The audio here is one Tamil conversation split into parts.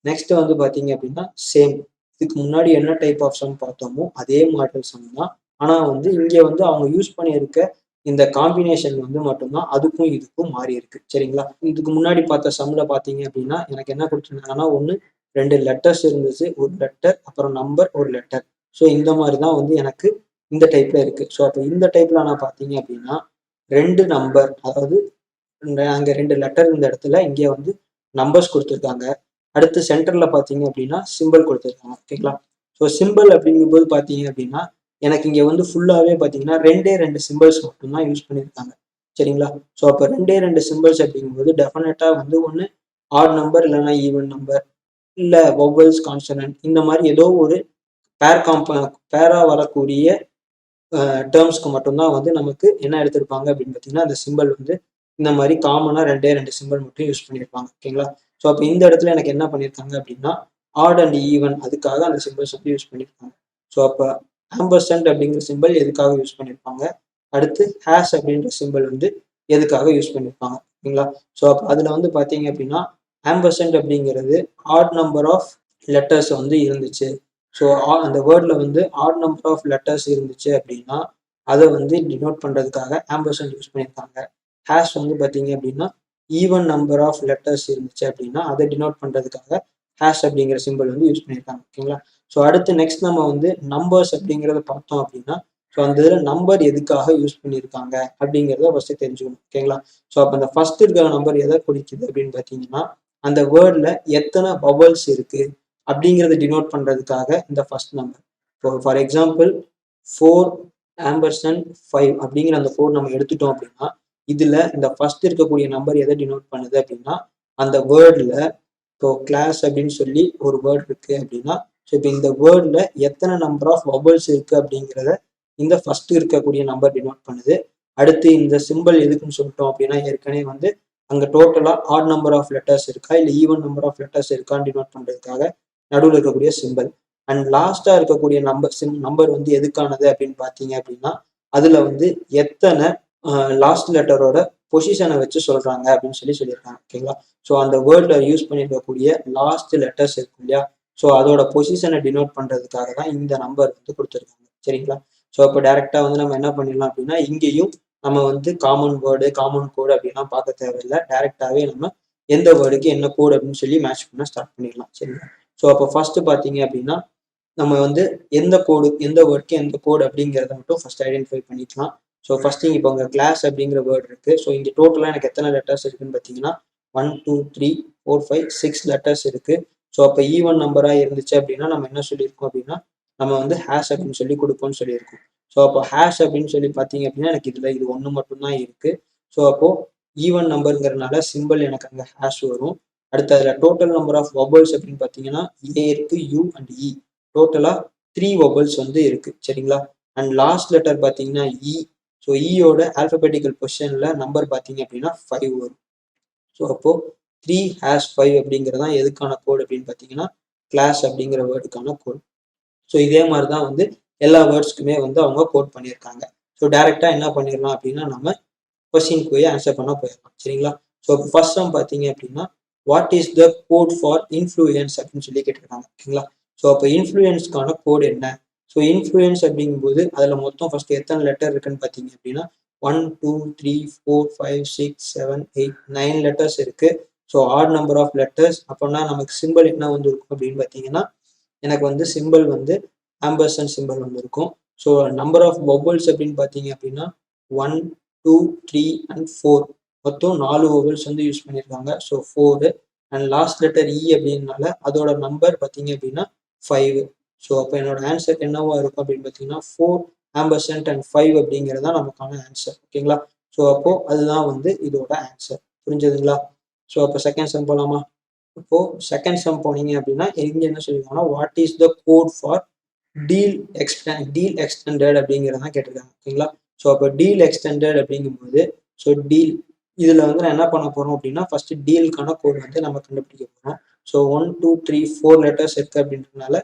நெக்ஸ்ட் வந்து பார்த்தீங்க அப்படின்னா சேம். இதுக்கு முன்னாடி என்ன டைப் ஆஃப் சம் பார்த்தோமோ அதே மாடல் சம் தான். ஆனால் வந்து இங்கே வந்து அவங்க யூஸ் பண்ணியிருக்க இந்த காம்பினேஷன் வந்து மட்டும்தான் அதுக்கும் இதுக்கும் மாறி இருக்கு. சரிங்களா? இதுக்கு முன்னாடி பார்த்த சம்ல பார்த்தீங்க அப்படின்னா எனக்கு என்ன கொடுத்துருந்தாங்கன்னா ஒன்று 2 லெட்டர்ஸ் இருந்துச்சு. ஒரு லெட்டர் அப்புறம் நம்பர் ஒரு லெட்டர். ஸோ இந்த மாதிரி தான் வந்து எனக்கு இந்த டைப்ல இருக்கு. ஸோ அப்போ இந்த டைப்ல நான் பார்த்தீங்க அப்படின்னா 2 நம்பர், அதாவது அங்க 2 லெட்டர் இந்த இடத்துல இங்கே வந்து நம்பர்ஸ் கொடுத்துருக்காங்க. அடுத்து சென்டர்ல பார்த்தீங்க அப்படின்னா சிம்பிள் கொடுத்துருக்காங்க. ஓகேங்களா? ஸோ சிம்பிள் அப்படிங்கும்போது பார்த்தீங்க அப்படின்னா எனக்கு இங்க வந்து ஃபுல்லாவே பார்த்தீங்கன்னா 2 சிம்பிள்ஸ் மட்டும்தான் யூஸ் பண்ணியிருக்காங்க. சரிங்களா? ஸோ அப்போ 2 சிம்பிள்ஸ் அப்படிங்கும்போது டெஃபினட்டா வந்து ஒன்று ஆட் நம்பர் இல்லைன்னா ஈவன் நம்பர் இல்ல வொவல்ஸ், கான்சனன்ட் இந்த மாதிரி ஏதோ ஒரு பேரா வரக்கூடிய டேர்ம்ஸ்க்கு மட்டும்தான் வந்து நமக்கு என்ன எடுத்திருப்பாங்க அப்படின்னு பார்த்தீங்கன்னா அந்த சிம்பிள் வந்து இந்த மாதிரி காமனா 2 சிம்பிள் மட்டும் யூஸ் பண்ணியிருப்பாங்க. ஓகேங்களா? ஸோ அப்போ இந்த இடத்துல எனக்கு என்ன பண்ணியிருக்காங்க அப்படின்னா ஆட் அண்ட் ஈவன் அதுக்காக அந்த சிம்பிள்ஸ் வந்து யூஸ் பண்ணியிருக்காங்க. ஸோ அப்போ ஆம்பர்சன்ட் அப்படிங்கிற சிம்பிள் எதுக்காக யூஸ் பண்ணியிருப்பாங்க, அடுத்து ஹேஷ் அப்படின்ற சிம்பிள் வந்து எதுக்காக யூஸ் பண்ணியிருப்பாங்க. ஓகேங்களா? ஸோ அப்போ அதில் வந்து பார்த்தீங்க அப்படின்னா ஆம்பர்சன்ட் அப்படிங்கிறது ஆட் நம்பர் ஆஃப் லெட்டர்ஸ் வந்து இருந்துச்சு. ஸோ அந்த வேர்டில் வந்து ஆட் நம்பர் ஆஃப் லெட்டர்ஸ் இருந்துச்சு அப்படின்னா அதை வந்து டினோட் பண்ணுறதுக்காக ஆம்பர்சன்ட் யூஸ் பண்ணியிருக்காங்க. ஹேஷ் வந்து பார்த்தீங்க அப்படின்னா ஈவன் நம்பர் ஆஃப் லெட்டர்ஸ் இருந்துச்சு அப்படின்னா அதை டினோட் பண்ணுறதுக்காக ஹேஷ் அப்படிங்கிற சிம்பிள் வந்து யூஸ் பண்ணியிருக்காங்க. ஓகேங்களா? ஸோ அடுத்து நெக்ஸ்ட் நம்ம வந்து நம்பர்ஸ் அப்படிங்கிறத பார்த்தோம் அப்படின்னா ஸோ அந்த இதில் நம்பர் எதுக்காக யூஸ் பண்ணியிருக்காங்க அப்படிங்கிறத ஃபர்ஸ்ட் தெரிஞ்சுக்கணும். ஓகேங்களா? ஸோ அப்போ அந்த ஃபர்ஸ்ட் இருக்கிற நம்பர் எதை குறிக்குது அப்படின்னு பார்த்தீங்கன்னா அந்த வேர்டில் எத்தனை வவல்ஸ் இருக்கு அப்படிங்கிறத டினோட் பண்ணுறதுக்காக இந்த ஃபர்ஸ்ட் நம்பர். இப்போ ஃபார் எக்ஸாம்பிள் 4 அப்படிங்கிற அந்த 4 நம்ம எடுத்துட்டோம் அப்படின்னா இதுல இந்த ஃபர்ஸ்ட் இருக்கக்கூடிய நம்பர் எதை டினோட் பண்ணுது அப்படின்னா அந்த வேர்டில் இப்போ கிளாஸ் அப்படின்னு சொல்லி ஒரு வேர்ட் இருக்கு அப்படின்னா ஸோ இப்போ இந்த வேர்டில் எத்தனை நம்பர் ஆஃப் வவல்ஸ் இருக்கு அப்படிங்கிறத இந்த ஃபர்ஸ்ட் இருக்கக்கூடிய நம்பர் டினோட் பண்ணுது. அடுத்து இந்த சிம்பிள் எதுக்குன்னு சொல்லிட்டோம் அப்படின்னா ஏற்கனவே வந்து அங்கே டோட்டலாக ஆட் நம்பர் ஆஃப் லெட்டர்ஸ் இருக்கா இல்லை ஈவன் நம்பர் ஆஃப் லெட்டர்ஸ் இருக்கான்னு டினோட் பண்ணுறதுக்காக நடுவில் இருக்கக்கூடிய சிம்பிள். அண்ட் லாஸ்டா இருக்கக்கூடிய நம்பர் வந்து எதுக்கானது அப்படின்னு பார்த்தீங்க அப்படின்னா அதுல வந்து எத்தனை லாஸ்ட் லெட்டரோட பொசிஷனை வச்சு சொல்றாங்க அப்படின்னு சொல்லியிருக்காங்க. ஓகேங்களா? ஸோ அந்த வேர்ட்ல யூஸ் பண்ணியிருக்கக்கூடிய லாஸ்ட் லெட்டர்ஸ் இருக்கும் இல்லையா, ஸோ அதோட பொசிஷனை டினோட் பண்றதுக்காக தான் இந்த நம்பர் வந்து கொடுத்துருக்காங்க. சரிங்களா? ஸோ அப்போ டைரக்டா வந்து நம்ம என்ன பண்ணிடலாம் அப்படின்னா இங்கேயும் நம்ம வந்து காமன் வேர்டு காமன் கோடு அப்படின்லாம் பார்க்க தேவையில்லை. டைரக்டாவே நம்ம எந்த வேர்டுக்கு என்ன கோடு அப்படின்னு சொல்லி மேட்ச் பண்ண ஸ்டார்ட் பண்ணிடலாம். சரிங்களா? ஸோ அப்போ ஃபர்ஸ்ட் பார்த்தீங்க அப்படின்னா நம்ம வந்து எந்த கோடு எந்த வேர்டுக்கு எந்த கோடு அப்படிங்கிறத மட்டும் ஃபர்ஸ்ட் ஐடென்டிஃபை பண்ணிக்கலாம். ஸோ ஃபர்ஸ்ட் இப்போ உங்க கிளாஸ் அப்படிங்கிற வேர்டு இருக்கு. ஸோ இங்கே டோட்டலாக எனக்கு எத்தனை லெட்டர்ஸ் இருக்குன்னு பார்த்தீங்கன்னா 1 2 3 4 5 6 லெட்டர்ஸ் இருக்கு. ஸோ அப்போ ஈவன் நம்பராக இருந்துச்சு அப்படின்னா நம்ம என்ன சொல்லியிருக்கோம் அப்படின்னா நம்ம வந்து ஹேஷ் அப்படின்னு சொல்லி கொடுப்போம்னு சொல்லியிருக்கோம். ஸோ அப்போ ஹேஷ் அப்படின்னு சொல்லி பார்த்தீங்க அப்படின்னா எனக்கு இது ஒன்று மட்டும்தான் இருக்கு. ஸோ அப்போ ஈவன் நம்பருங்கிறதுனால சிம்பிள் எனக்கு அங்கே ஹேஷ் வரும். அடுத்து அதில் டோட்டல் நம்பர் ஆஃப் வவல்ஸ் அப்படின்னு பார்த்தீங்கன்னா ஏ இருக்கு, யூ அண்ட் இ டோட்டலா 3 வவல்ஸ் வந்து இருக்கு. சரிங்களா? அண்ட் லாஸ்ட் லெட்டர் பார்த்தீங்கன்னா இ. ஸோ இயோட ஆல்பபெட்டிக்கல் பொசிஷன்ல நம்பர் பார்த்தீங்க அப்படின்னா 5 வரும். ஸோ அப்போ 3#5 அப்படிங்கிறதான் எதுக்கான கோட் அப்படின்னு பார்த்தீங்கன்னா கிளாஸ் அப்படிங்கிற வேர்டுக்கான கோட். ஸோ இதே மாதிரி தான் வந்து எல்லா வேர்ட்ஸ்க்குமே வந்து அவங்க கோட் பண்ணியிருக்காங்க. ஸோ டைரக்டா என்ன பண்ணிடலாம் அப்படின்னா நம்ம கொஸ்டின் போய் ஆன்சர் பண்ண போயிடலாம். சரிங்களா? ஸோ ஃபர்ஸ்ட் சம் பார்த்தீங்க அப்படின்னா what is the code for influence அப்படின்னு சொல்லி கேட்டிருக்காங்க. ஓகேங்களா? ஸோ அப்போ இன்ஃப்ளூயன்ஸ்க்கான கோட் என்ன? ஸோ இன்ஃப்ளூயன்ஸ் அப்படிங்கும்போது அதில் மொத்தம் ஃபர்ஸ்ட் எத்தனை லெட்டர் இருக்குன்னு பார்த்தீங்க அப்படின்னா 1 2 3 4 5 6 7 8 9 லெட்டர்ஸ் இருக்கு. So odd number of letters அப்படின்னா நமக்கு சிம்பிள் என்ன வந்து இருக்கும் அப்படின்னு பார்த்தீங்கன்னா எனக்கு வந்து சிம்பிள் வந்து ஆம்பர்சன் சிம்பிள் வந்து இருக்கும். ஸோ நம்பர் ஆஃப் வவல்ஸ் அப்படின்னு பார்த்தீங்க அப்படின்னா 1 2 3 அண்ட் 4 மொத்தம் 4 வவல்ஸ் வந்து யூஸ் பண்ணியிருக்காங்க. So 4 and last letter E அப்படின்னால அதோட நம்பர் பார்த்தீங்க அப்படின்னா 5. ஸோ அப்போ என்னோட ஆன்சர் என்னவா இருக்கும் அப்படின்னு பார்த்தீங்கன்னா 4 ஆம்பர்சன்ட் அண்ட் 5 அப்படிங்கிறது தான் நமக்கான ஆன்சர். ஓகேங்களா? ஸோ அப்போ அதுதான் வந்து இதோட ஆன்சர். புரிஞ்சதுங்களா? ஸோ அப்போ செகண்ட் சம் போலாமா? இப்போ செகண்ட் சம் போனீங்க அப்படின்னா இங்க என்ன சொல்லிருக்காங்கன்னா what is the code for deal extended அப்படிங்கிறதான் கேட்டிருக்காங்க. ஓகேங்களா? ஸோ அப்போ டீல் எக்ஸ்டெண்டட் அப்படிங்கும்போது ஸோ டீல் இதுல வந்து நான் என்ன பண்ண போறோம் அப்படின்னா ஃபர்ஸ்ட் டீலுக்கான கோட் வந்து நம்ம கண்டுபிடிக்க போறோம். ஸோ 1 2 3 4 லெட்டர்ஸ் இருக்கு அப்படின்றதுனால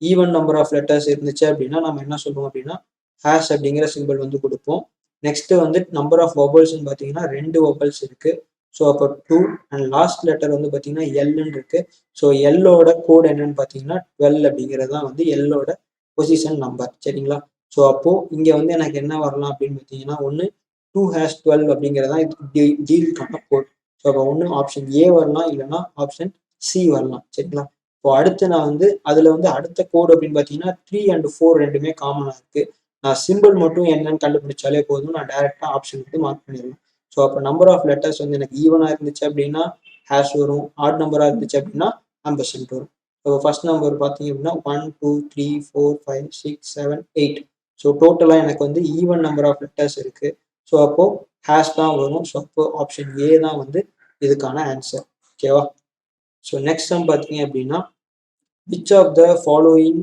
ஈவன் நம்பர் ஆஃப் லெட்டர்ஸ் இருந்துச்சு அப்படின்னா நம்ம என்ன சொல்லுவோம் அப்படின்னா ஹேஷ் அப்படிங்கிற சிம்பிள் வந்து கொடுப்போம். நெக்ஸ்ட் வந்து நம்பர் ஆஃப் வவல்ஸ்ன்னு பார்த்தீங்கன்னா 2 வவல்ஸ் இருக்கு. ஸோ அப்போ 2 அண்ட் லாஸ்ட் லெட்டர் வந்து பார்த்தீங்கன்னா எல்லுன்னு இருக்கு. ஸோ எல்லோட கோட் என்னன்னு பார்த்தீங்கன்னா 12 அப்படிங்கிறது தான் வந்து எல்லோட பொசிஷன் நம்பர். சரிங்களா? ஸோ அப்போ இங்கே வந்து எனக்கு என்ன வரலாம் அப்படின்னு பார்த்தீங்கன்னா ஒன்று 2#12 அப்படிங்கிறது தான் இது டீலுக்கான கோட். ஸோ அப்போ ஒன்று ஆப்ஷன் ஏ வரலாம், இல்லைன்னா ஆப்ஷன் சி வரலாம். சரிங்களா? இப்போ அடுத்து நான் வந்து அதில் வந்து அடுத்த கோட் அப்படின்னு பார்த்தீங்கன்னா 3 அண்ட் 4 ரெண்டுமே காமனாக இருக்கு. நான் சிம்பிள் மட்டும் என்னன்னு கண்டுபிடிச்சாலே போதும், நான் டைரெக்டாக ஆப்ஷன் வந்து மார்க் பண்ணிடலாம். ஸோ அப்போ நம்பர் ஆஃப் லெட்டர்ஸ் வந்து எனக்கு ஈவனாக இருந்துச்சு அப்படின்னா ஹேஷ் வரும், ஆட் நம்பராக இருந்துச்சு அப்படின்னா ஆம்பர்சன்ட் வரும். ஸோ ஃபர்ஸ்ட் நம்பர் பார்த்தீங்க அப்படின்னா 1 2 3 4 5 6 7 8. ஸோ டோட்டலாக எனக்கு வந்து ஈவன் நம்பர் ஆஃப் லெட்டர்ஸ் இருக்கு. ஸோ அப்போ ஹேஷ் தான் வரும். ஸோ அப்போ ஆப்ஷன் ஏ தான் வந்து இதுக்கான ஆன்சர். ஓகேவா? ஸோ நெக்ஸ்ட் சம் பார்த்தீங்க அப்படின்னா which of the following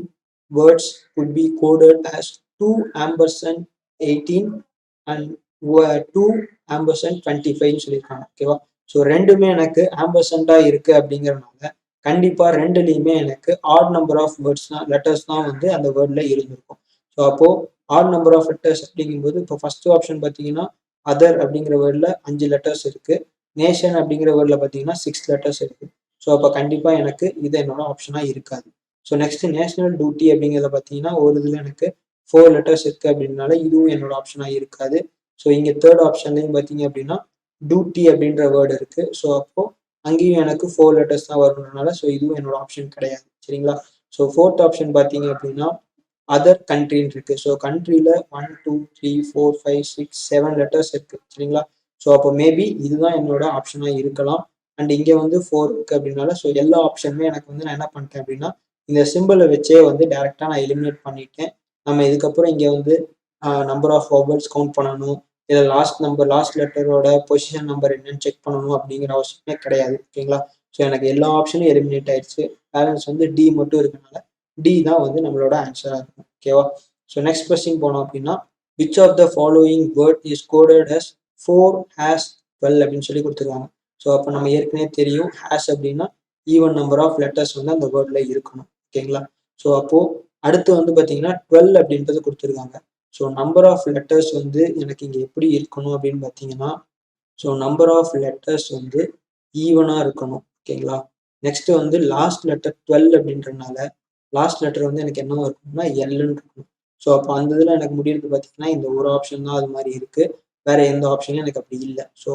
words could be coded as 2 ampersand 18 and 2 ampersand 25 சொல்லியிருக்காங்க. ஓகேவா? ஸோ ரெண்டுமே எனக்கு ஆம்பர்சண்டா இருக்கு அப்படிங்கிறதுனால கண்டிப்பா ரெண்டுலையுமே எனக்கு ஆட் நம்பர் ஆஃப் வேர்ட்ஸ் தான், லெட்டர்ஸ் தான் வந்து அந்த வேர்ட்ல இருந்திருக்கும். ஸோ அப்போ ஆட் நம்பர் ஆஃப் லெட்டர்ஸ் அப்படிங்கும்போது இப்போ ஃபர்ஸ்ட் ஆப்ஷன் பார்த்தீங்கன்னா அதர் அப்படிங்கிற வேர்ட்ல 5 லெட்டர்ஸ் இருக்கு. நேஷன் அப்படிங்கிற வேர்ட்ல பார்த்தீங்கன்னா 6 லெட்டர்ஸ் இருக்கு. ஸோ அப்போ கண்டிப்பா எனக்கு இது என்னோட ஆப்ஷனா இருக்காது. ஸோ நெக்ஸ்ட் நேஷனல் டியூட்டி அப்படிங்கிறத பார்த்தீங்கன்னா ஒரு இதில் எனக்கு 4 லெட்டர்ஸ் இருக்கு அப்படின்னால இதுவும் என்னோட ஆப்ஷனா இருக்காது. ஸோ இங்கே தேர்ட் ஆப்ஷன்லையும் பார்த்தீங்க அப்படின்னா டியூட்டி அப்படின்ற வேர்டு இருக்கு. ஸோ அப்போ அங்கேயும் எனக்கு 4 லெட்டர்ஸ் தான் வரணுன்றனால ஸோ இதுவும் என்னோட ஆப்ஷன் கிடையாது. சரிங்களா? ஸோ ஃபோர்த் ஆப்ஷன் பார்த்தீங்க அப்படின்னா அதர் கண்ட்ரின்னு இருக்கு. ஸோ கண்ட்ரியில 1 2 3 4 5 6 7 லெட்டர்ஸ் இருக்கு. சரிங்களா? ஸோ அப்போ மேபி இதுதான் என்னோட ஆப்ஷனா இருக்கலாம். அண்ட் இங்கே வந்து 4 இருக்கு அப்படின்னால ஸோ எல்லா ஆப்ஷனுமே எனக்கு வந்து நான் என்ன பண்ணிட்டேன் அப்படின்னா இந்த சிம்பிளை வச்சே வந்து டைரெக்டாக நான் எலிமினேட் பண்ணிட்டேன். நம்ம இதுக்கப்புறம் இங்கே வந்து நம்பர் ஆஃப் வவல்ஸ் கவுண்ட் பண்ணணும், இல்லை லாஸ்ட் லெட்டரோட பொசிஷன் நம்பர் என்னன்னு செக் பண்ணணும் அப்படிங்கிற அவசியமே கிடையாது. ஓகேங்களா? ஸோ எனக்கு எல்லா ஆப்ஷனும் எலிமினேட் ஆயிடுச்சு. பேலன்ஸ் வந்து டி மட்டும் இருக்கனால டி தான் வந்து நம்மளோட ஆன்சராக இருக்கும். ஓகேவா? ஸோ நெக்ஸ்ட் கொஸ்டின் போனோம் அப்படின்னா which of the following word is coded as 4#12 அப்படின்னு சொல்லி கொடுத்துருக்காங்க. ஸோ அப்போ நம்ம ஏற்கனவே தெரியும் ஹேஷ் அப்படின்னா ஈவன் நம்பர் ஆஃப் லெட்டர்ஸ் வந்து அந்த வேர்ட்ல இருக்கணும். ஓகேங்களா? ஸோ அப்போ அடுத்து வந்து பார்த்தீங்கன்னா 12 அப்படின்றது கொடுத்துருக்காங்க. ஸோ நம்பர் ஆஃப் லெட்டர்ஸ் வந்து எனக்கு இங்கே எப்படி இருக்கணும் அப்படின்னு பார்த்தீங்கன்னா ஸோ நம்பர் ஆஃப் லெட்டர்ஸ் வந்து ஈவனாக இருக்கணும். ஓகேங்களா? நெக்ஸ்ட் வந்து லாஸ்ட் லெட்டர் 12 அப்படின்றனால லாஸ்ட் லெட்டர் வந்து எனக்கு என்னவா இருக்கணும்னா எல்லுன்னு இருக்கணும். ஸோ அப்போ அந்த இதில் எனக்கு முடியுறது பார்த்தீங்கன்னா இந்த ஒரு ஆப்ஷன் தான் அது மாதிரி இருக்கு. வேற எந்த ஆப்ஷனும் எனக்கு அப்படி இல்லை. ஸோ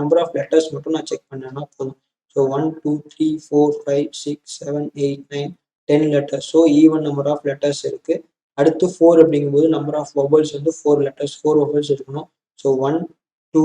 நம்பர் ஆஃப் லெட்டர்ஸ் மட்டும் நான் செக் பண்ணேன்னா போதும். So 1 2 3 4 5 6 7 8 9 10 letters. So even number of letters இருக்கு. அடுத்து 4 அப்படிங்கும்போது நம்பர் ஆஃப் வவல்ஸ் வந்து 4 லெட்டர்ஸ் 4 வவல்ஸ் இருக்கணும். So 1 2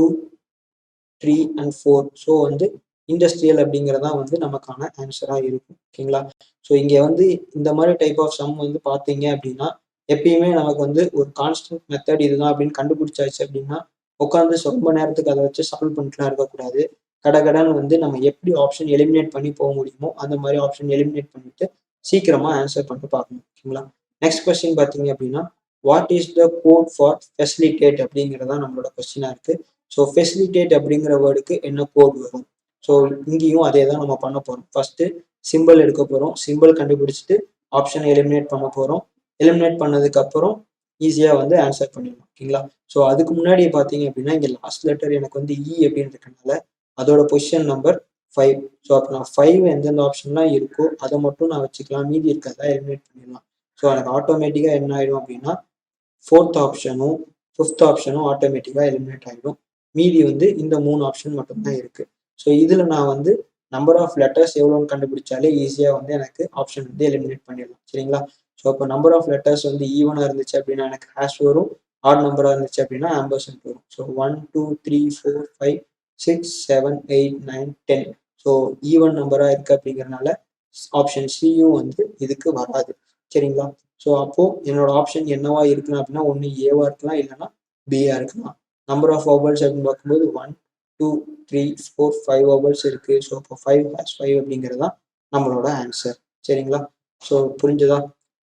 3 and 4. ஸோ வந்து இண்டஸ்ட்ரியல் அப்படிங்கிறதா வந்து நமக்கான ஆன்சராக இருக்கும். ஓகேங்களா? ஸோ இங்கே வந்து இந்த மாதிரி டைப் ஆஃப் சம் வந்து பார்த்தீங்க அப்படின்னா எப்பயுமே நமக்கு வந்து ஒரு கான்ஸ்டன்ட் மெத்தட் இதுதான் அப்படின்னு கண்டுபிடிச்சாச்சு அப்படின்னா உட்காந்து ரொம்ப நேரத்துக்கு அதை வச்சு சால்வ் பண்ணிட்டுலாம் இருக்கக்கூடாது. கடகடன்னு வந்து நம்ம எப்படி ஆப்ஷன் எலிமினேட் பண்ணி போக முடியுமோ அந்த மாதிரி ஆப்ஷன் எலிமினேட் பண்ணிட்டு சீக்கிரமா ஆன்சர் பண்ணிட்டு பார்க்கணும். ஓகேங்களா? நெக்ஸ்ட் கொஸ்டின் பார்த்தீங்க அப்படின்னா what is the code for facilitate அப்படிங்கிறதா நம்மளோட கொஸ்டினா இருக்கு. ஸோ ஃபெசிலிட்டேட் அப்படிங்கிற வேர்டுக்கு என்ன கோட் வரும்? ஸோ இங்கேயும் அதே தான் நம்ம பண்ண போறோம். ஃபர்ஸ்ட் சிம்பிள் எடுக்க போறோம், சிம்பிள் கண்டுபிடிச்சிட்டு ஆப்ஷனை எலிமினேட் பண்ண போறோம். எலிமினேட் பண்ணதுக்கு அப்புறம் ஈஸியா வந்து ஆன்சர் பண்ணிடலாம். ஓகேங்களா? ஸோ அதுக்கு முன்னாடி பார்த்தீங்க அப்படின்னா இங்க லாஸ்ட் லெட்டர் எனக்கு வந்து இ அப்படின்னு இருக்கனால அதோட பொசிஷன் நம்பர் 5. ஸோ அப்போ நான் 5 எந்தெந்த ஆப்ஷன்லாம் இருக்கோ அதை மட்டும் நான் வச்சுக்கலாம், மீதி இருக்கிறதா எலிமினேட் பண்ணிடலாம். ஸோ எனக்கு ஆட்டோமேட்டிக்கா என்ன ஆயிடும் அப்படின்னா 4th ஆப்ஷனும் 5th ஆப்ஷனும் ஆட்டோமேட்டிக்கா எலிமினேட் ஆகிடும். மீதி வந்து இந்த 3 ஆப்ஷன் மட்டும்தான் இருக்கு. ஸோ இதுல நான் வந்து நம்பர் ஆஃப் லெட்டர்ஸ் எவ்வளோன்னு கண்டுபிடிச்சாலே ஈஸியா வந்து எனக்கு ஆப்ஷன் வந்து எலிமினேட் பண்ணிடலாம். சரிங்களா? ஸோ அப்போ நம்பர் ஆஃப் லெட்டர்ஸ் வந்து ஈவனா இருந்துச்சு அப்படின்னா எனக்கு ஹேஷ் வரும், ஆட் நம்பரா இருந்துச்சு அப்படின்னா ஆம்பர்சன்ட் வரும். ஸோ 1 2 3 4 5 6 7 8 9 10. ஸோ ஈவன் நம்பரா இருக்கு அப்படிங்கிறதுனால ஆப்ஷன் சியும் வந்து இதுக்கு வராது. சரிங்களா? ஸோ அப்போ என்னோட ஆப்ஷன் என்னவா இருக்கலாம் அப்படின்னா ஒன்று ஏவா இருக்கலாம், இல்லைன்னா பியா இருக்கலாம். நம்பர் ஆஃப் வவல்ஸ் அப்படின்னு பார்க்கும்போது 1 2 3 4 5 வவல்ஸ் இருக்கு. ஸோ அப்போ 5 + 5 அப்படிங்கிறது தான் நம்மளோட ஆன்சர். சரிங்களா? ஸோ புரிஞ்சுதா?